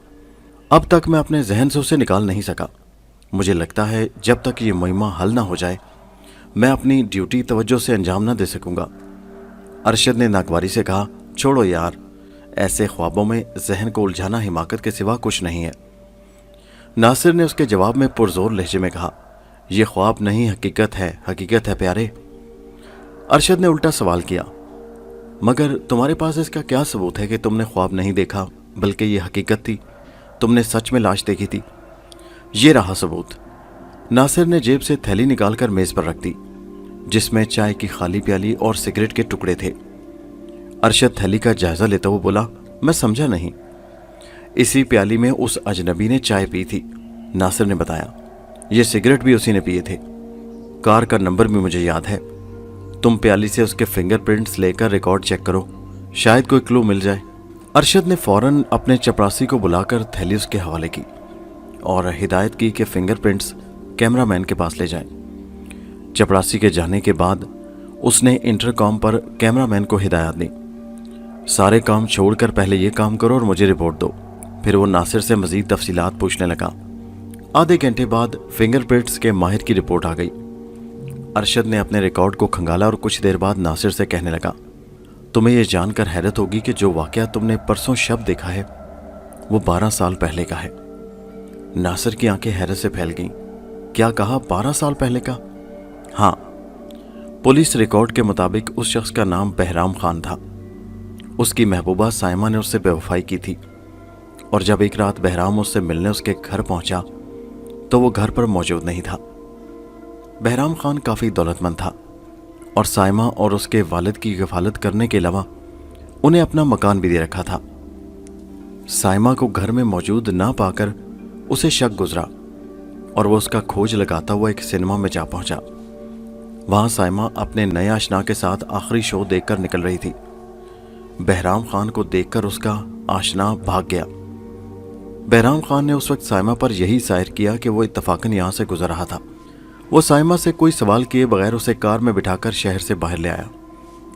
अब तक मैं अपने जहन से उसे निकाल नहीं सका। मुझे लगता है जब तक ये मुहिम्मा हल ना हो जाए मैं अपनी ड्यूटी तवज्जो से अंजाम ना दे सकूंगा। अरशद ने नागवारी से कहा, छोड़ो यार, ऐसे ख्वाबों में जहन को उलझाना हिमाकत के सिवा कुछ नहीं है। नासिर ने उसके जवाब में पुरजोर लहजे में कहा, यह ख्वाब नहीं हकीकत है, हकीकत है प्यारे। अरशद ने उल्टा सवाल किया, मगर तुम्हारे पास इसका क्या सबूत है कि तुमने ख्वाब नहीं देखा बल्कि ये हकीकत थी, तुमने सच में लाश देखी थी? ये रहा सबूत। नासिर ने जेब से थैली निकालकर मेज पर रख दी जिसमें चाय की खाली प्याली और सिगरेट के टुकड़े थे। अरशद थैली का जायजा लेता हुआ बोला, मैं समझा नहीं। इसी प्याली में उस अजनबी ने चाय पी थी, नासिर ने बताया। ये सिगरेट भी उसी ने पिए थे। कार का नंबर भी मुझे याद है। तुम प्याली से उसके फिंगरप्रिंट्स लेकर रिकॉर्ड चेक करो, शायद कोई क्लू मिल जाए। अरशद ने फौरन अपने चपरासी को बुलाकर थैली उसके हवाले की और हिदायत की कि फिंगरप्रिंट्स कैमरामैन के पास ले जाएं। चपरासी के जाने के बाद उसने इंटरकॉम पर कैमरामैन को हिदायत दी। سارے کام چھوڑ کر پہلے یہ کام کرو اور مجھے رپورٹ دو۔ پھر وہ ناصر سے مزید تفصیلات پوچھنے لگا۔ آدھے گھنٹے بعد فنگر پرنٹس کے ماہر کی رپورٹ آ گئی۔ ارشد نے اپنے ریکارڈ کو کھنگالا اور کچھ دیر بعد ناصر سے کہنے لگا، تمہیں یہ جان کر حیرت ہوگی کہ جو واقعہ تم نے پرسوں شب دیکھا ہے وہ 12 سال پہلے کا ہے۔ ناصر کی آنکھیں حیرت سے پھیل گئیں۔ کیا کہا؟ 12 سال پہلے کا؟ ہاں، پولیس ریکارڈ کے مطابق اس شخص کا نام بہرام خان تھا۔ اس کی محبوبہ سائمہ نے اس سے بے وفائی کی تھی، اور جب ایک رات بہرام اس سے ملنے اس کے گھر پہنچا تو وہ گھر پر موجود نہیں تھا۔ بہرام خان کافی دولت مند تھا اور سائمہ اور اس کے والد کی کفالت کرنے کے علاوہ انہیں اپنا مکان بھی دے رکھا تھا۔ سائمہ کو گھر میں موجود نہ پا کر اسے شک گزرا اور وہ اس کا کھوج لگاتا ہوا ایک سنیما میں جا پہنچا۔ وہاں سائمہ اپنے نئے آشنا کے ساتھ آخری شو دیکھ کر نکل رہی تھی۔ بہرام خان کو دیکھ کر اس کا آشنا بھاگ گیا۔ بہرام خان نے اس وقت سائمہ پر یہی ظاہر کیا کہ وہ اتفاقاً یہاں سے گزر رہا تھا۔ وہ سائمہ سے کوئی سوال کیے بغیر اسے کار میں بٹھا کر شہر سے باہر لے آیا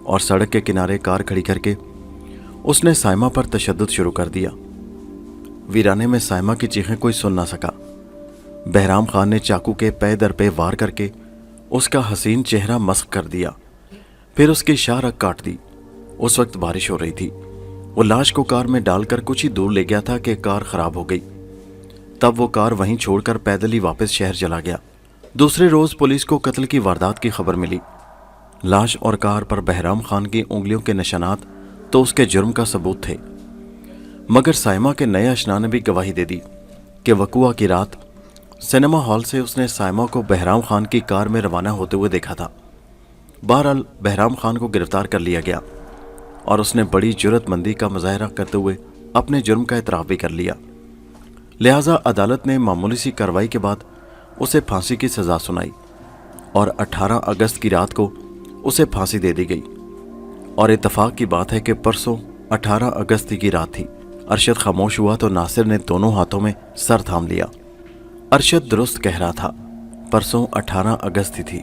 اور سڑک کے کنارے کار کھڑی کر کے اس نے سائمہ پر تشدد شروع کر دیا۔ ویرانے میں سائمہ کی چیخیں کوئی سن نہ سکا۔ بہرام خان نے چاقو کے پے در پہ وار کر کے اس کا حسین چہرہ مسخ کر دیا، پھر اس کی شاہ رگ کاٹ دی۔ اس وقت بارش ہو رہی تھی۔ وہ لاش کو کار میں ڈال کر کچھ ہی دور لے گیا تھا کہ کار خراب ہو گئی۔ تب وہ کار وہیں چھوڑ کر پیدل ہی واپس شہر چلا گیا۔ دوسرے روز پولیس کو قتل کی واردات کی خبر ملی۔ لاش اور کار پر بہرام خان کی انگلیوں کے نشانات تو اس کے جرم کا ثبوت تھے، مگر سائمہ کے نئے آشنا نے بھی گواہی دے دی کہ وقوعہ کی رات سنیما ہال سے اس نے سائمہ کو بہرام خان کی کار میں روانہ ہوتے ہوئے دیکھا تھا۔ بہرحال بہرام خان کو گرفتار کر لیا گیا اور اس نے بڑی جرات مندی کا مظاہرہ کرتے ہوئے اپنے جرم کا اعتراف بھی کر لیا۔ لہٰذا عدالت نے معمولی سی کارروائی کے بعد اسے پھانسی کی سزا سنائی اور 18 اگست کی رات کو اسے پھانسی دے دی گئی۔ اور اتفاق کی بات ہے کہ پرسوں 18 اگست کی رات تھی۔ ارشد خاموش ہوا تو ناصر نے دونوں ہاتھوں میں سر تھام لیا۔ ارشد درست کہہ رہا تھا، پرسوں 18 اگست ہی تھی۔